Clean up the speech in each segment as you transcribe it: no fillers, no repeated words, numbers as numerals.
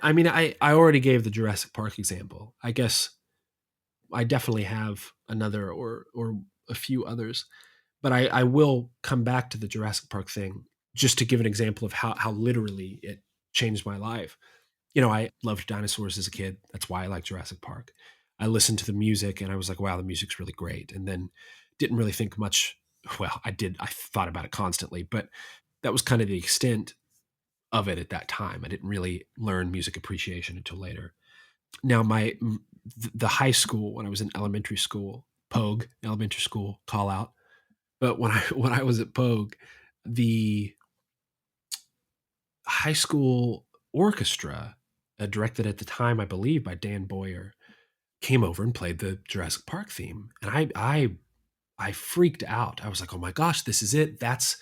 I mean, I already gave the Jurassic Park example. I guess I definitely have another or a few others, but I will come back to the Jurassic Park thing just to give an example of how literally it changed my life. I loved dinosaurs as a kid. That's why I like Jurassic Park. I listened to the music and I was like, wow, the music's really great. And then didn't really think much. Well, I did. I thought about it constantly, but that was kind of the extent of it at that time. I didn't really learn music appreciation until later. Now, the high school when I was in elementary school, Pogue elementary school, call out. But when I was at Pogue, the high school orchestra, directed at the time, I believe, by Dan Boyer, came over and played the Jurassic Park theme, and I freaked out. I was like, "Oh my gosh, this is it! That's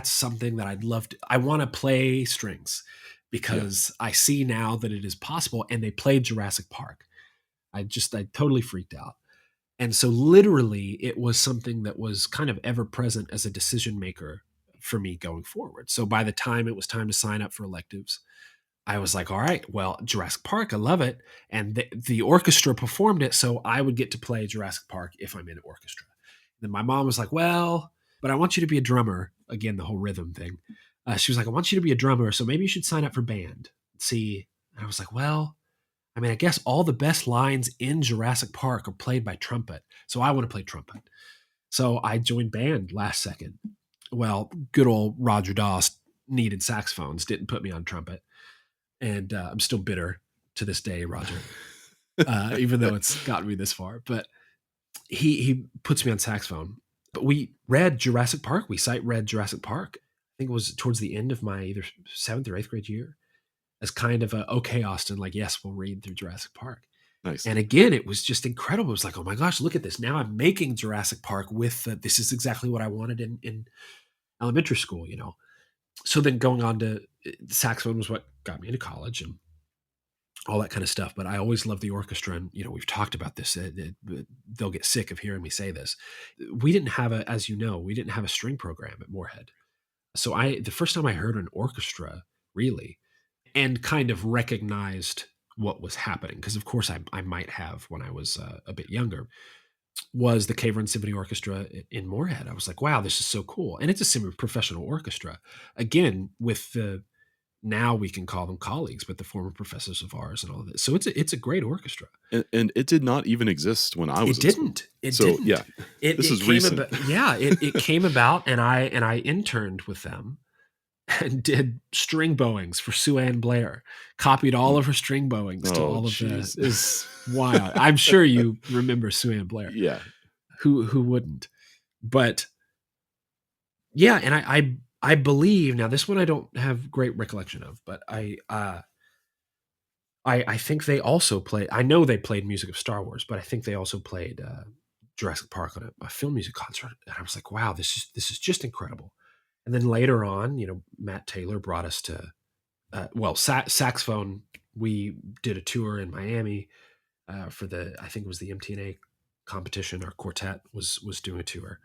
something that I'd love to. I want to play strings Yeah. because I see now that it is possible." And they played Jurassic Park. I totally freaked out. And so literally it was something that was kind of ever present as a decision maker for me going forward. So by the time it was time to sign up for electives, I was like, all right, well, Jurassic Park, I love it. And the orchestra performed it. So I would get to play Jurassic Park if I'm in an orchestra. Then my mom was like, well, but I want you to be a drummer. Again, the whole rhythm thing. She was like, I want you to be a drummer. So maybe you should sign up for band. See, and I was like, well, I mean, I guess all the best lines in Jurassic Park are played by trumpet. So I want to play trumpet. So I joined band last second. Well, good old Roger Doss needed saxophones, didn't put me on trumpet. And I'm still bitter to this day, Roger, even though it's gotten me this far. But he puts me on saxophone. But we read Jurassic Park. We sight read Jurassic Park. I think it was towards the end of my either 7th or 8th grade year as kind of a, okay, Austin, like, yes, we'll read through Jurassic Park. Nice. And again, it was just incredible. It was like, oh my gosh, look at this. Now I'm making Jurassic Park with this is exactly what I wanted in elementary school, So then going on to saxophone was what got me into college and all that kind of stuff. But I always loved the orchestra. And, we've talked about this. They'll get sick of hearing me say this. We didn't have as we didn't have a string program at Moorhead. So the first time I heard an orchestra really and kind of recognized what was happening, because of course I might have when I was a bit younger, was the Cave Run Symphony Orchestra in Moorhead. I was like, wow, this is so cool. And it's a semi-professional orchestra. Again, with the, now we can call them colleagues, but the former professors of ours and all of this. So it's a great orchestra. And it did not even exist when I was It in school. didn't. It So didn't. yeah, this It is came recent. about. Yeah, it came about, and I interned with them and did string bowings for Sue Ann Blair, copied all of her string bowings to Oh, all of jeez. is wild. I'm sure you remember Sue Ann Blair. Yeah. Who wouldn't? But yeah, and I believe now this one I don't have great recollection of, but I think they also played. I know they played music of Star Wars, but I think they also played Jurassic Park on a film music concert, and I was like, wow, this is just incredible. And then later on, Matt Taylor brought us to saxophone. We did a tour in Miami for I think it was the MTNA competition. Our quartet was doing a tour,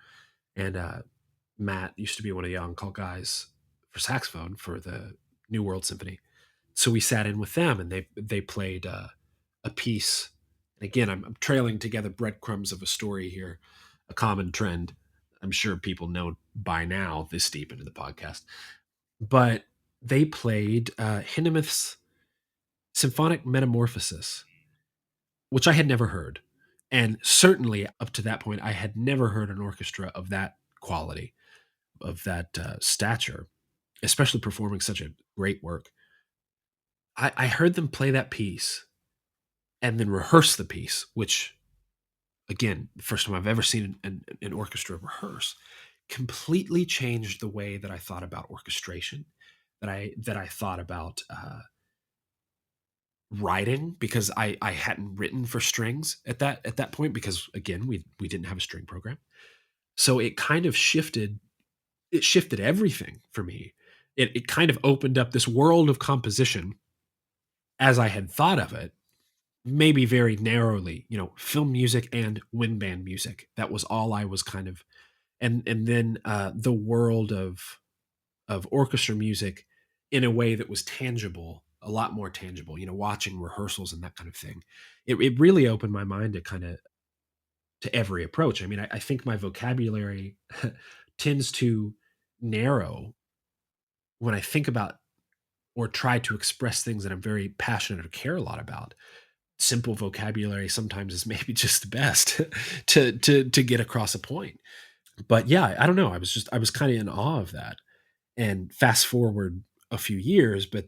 and Matt used to be one of the on-call guys for saxophone for the New World Symphony. So we sat in with them, and they played a piece. And again, I'm trailing together breadcrumbs of a story here, a common trend. I'm sure people know by now this deep into the podcast, but they played Hindemith's Symphonic Metamorphosis, which I had never heard. And certainly up to that point, I had never heard an orchestra of that quality, of that stature, especially performing such a great work. I heard them play that piece and then rehearse the piece, which, again, the first time I've ever seen an orchestra rehearse, completely changed the way that I thought about orchestration, that I thought about writing, because I hadn't written for strings at that point, because again we didn't have a string program. So it kind of shifted everything for me. It kind of opened up this world of composition as I had thought of it, maybe very narrowly, film music and wind band music. That was all I was kind of, and then the world of orchestra music in a way that was tangible, a lot more tangible, watching rehearsals and that kind of thing. It really opened my mind to kind of to every approach. I mean, I think my vocabulary tends to narrow when I think about or try to express things that I'm very passionate or care a lot about. Simple vocabulary sometimes is maybe just the best to get across a point. But yeah, I don't know. I was kind of in awe of that. And fast forward a few years, but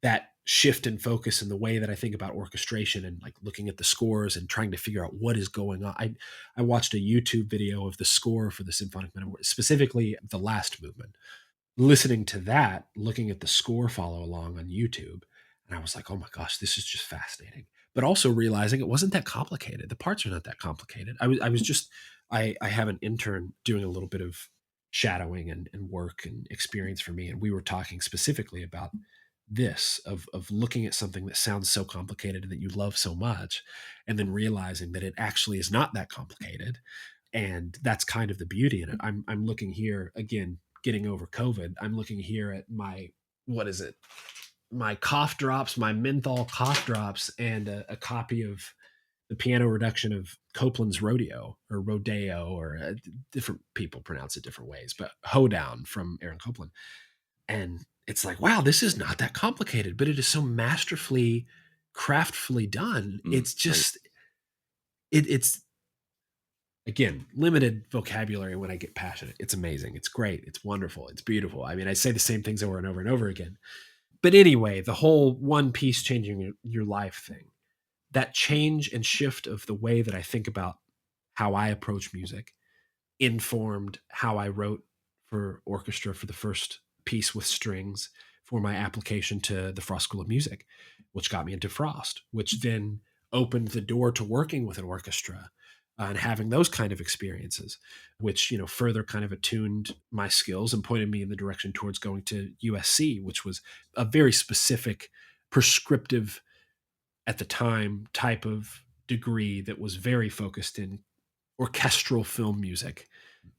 that shift in focus in the way that I think about orchestration and like looking at the scores and trying to figure out what is going on. I watched a YouTube video of the score for the Symphonic Metamorphosis, specifically the last movement. Listening to that, looking at the score follow along on YouTube, and I was like, "Oh my gosh, this is just fascinating." But also realizing it wasn't that complicated. The parts are not that complicated. I was just I have an intern doing a little bit of shadowing and work and experience for me, and we were talking specifically about this of looking at something that sounds so complicated and that you love so much, and then realizing that it actually is not that complicated, and that's kind of the beauty in it. I'm looking here again, getting over COVID. I'm looking here at my what is it? My cough drops, my menthol cough drops, and a copy of the piano reduction of Copland's Rodeo or Rodeo, or different people pronounce it different ways, but Hoedown from Aaron Copland. And it's like, wow, this is not that complicated, but it is so masterfully, craftfully done. It's Right. just, it's again, limited vocabulary when I get passionate. It's amazing. It's great. It's wonderful. It's beautiful. I mean, I say the same things over and over and over again. But anyway, the whole one piece changing your life thing, that change and shift of the way that I think about how I approach music informed how I wrote for orchestra for the first piece with strings for my application to the Frost School of Music, which got me into Frost, which then opened the door to working with an orchestra and having those kind of experiences, which further kind of attuned my skills and pointed me in the direction towards going to USC, which was a very specific, prescriptive at the time type of degree that was very focused in orchestral film music.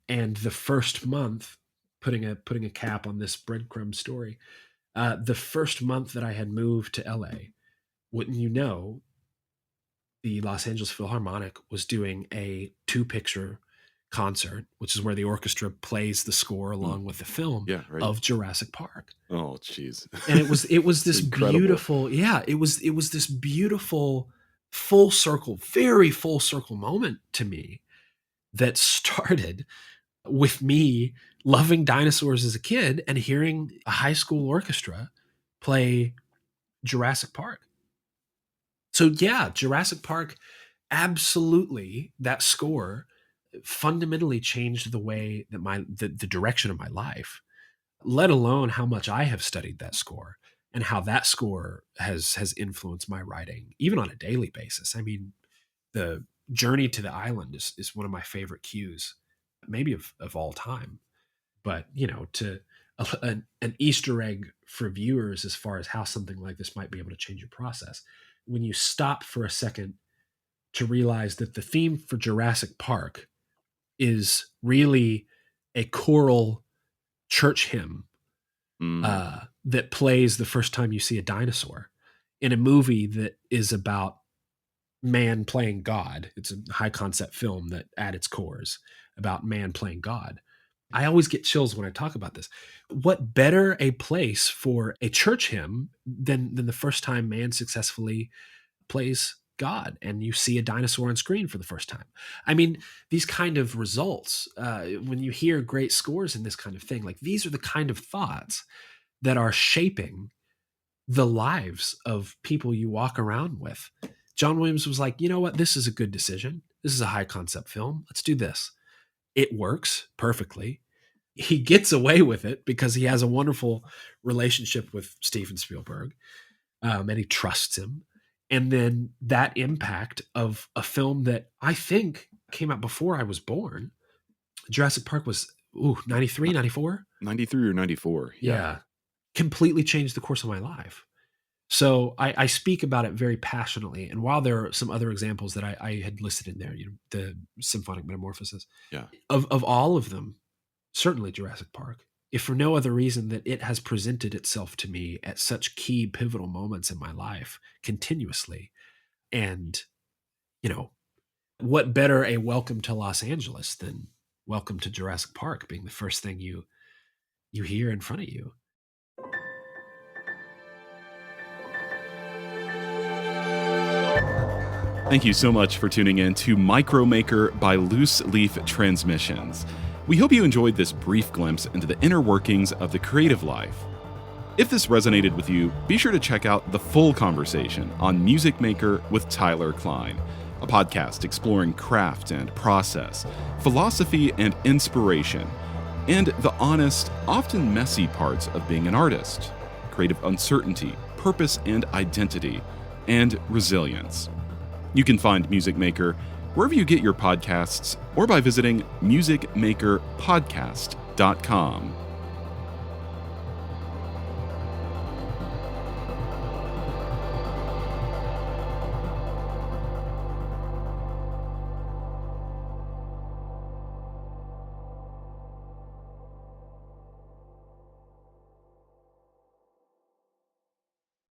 And the first month, putting a cap on this breadcrumb story, the first month that I had moved to LA, wouldn't you know, the Los Angeles Philharmonic was doing a two-picture concert, which is where the orchestra plays the score Mm. along with the film Yeah, right. of Jurassic Park. Oh, jeez. And it was It's this incredible. beautiful, yeah, it was this beautiful full circle, very full circle moment to me that started with me loving dinosaurs as a kid and hearing a high school orchestra play Jurassic Park. So yeah, Jurassic Park, absolutely, that score fundamentally changed the way that the direction of my life, let alone how much I have studied that score and how that score has influenced my writing even on a daily basis. I mean, the journey to the island is one of my favorite cues, maybe of all time. But to an Easter egg for viewers as far as how something like this might be able to change your process, when you stop for a second to realize that the theme for Jurassic Park is really a choral church hymn Mm, that plays the first time you see a dinosaur in a movie that is about man playing God. It's a high concept film that at its core is about man playing God. I always get chills when I talk about this. What better a place for a church hymn than the first time man successfully plays God and you see a dinosaur on screen for the first time? I mean, these kind of results, when you hear great scores in this kind of thing, like these are the kind of thoughts that are shaping the lives of people you walk around with. John Williams was like, you know what? This is a good decision. This is a high concept film. Let's do this. It works perfectly. He gets away with it because he has a wonderful relationship with Steven Spielberg, and he trusts him. And then that impact of a film that I think came out before I was born. Jurassic Park was, 93, ni 94. 93 or 94, yeah. Yeah. Completely changed the course of my life. So I speak about it very passionately. And while there are some other examples that I had listed in there, the Symphonic Metamorphosis, Yeah. of all of them, certainly Jurassic Park if for no other reason that it has presented itself to me at such key pivotal moments in my life continuously. And, what better a welcome to Los Angeles than welcome to Jurassic Park being the first thing you hear in front of you. Thank you so much for tuning in to Micromaker by Loose Leaf Transmissions. We hope you enjoyed this brief glimpse into the inner workings of the creative life. If this resonated with you, be sure to check out the full conversation on Music Maker with Tyler Kline, a podcast exploring craft and process, philosophy and inspiration, and the honest, often messy parts of being an artist, creative uncertainty, purpose and identity, and resilience. You can find Music Maker wherever you get your podcasts or by visiting musicmakerpodcast.com.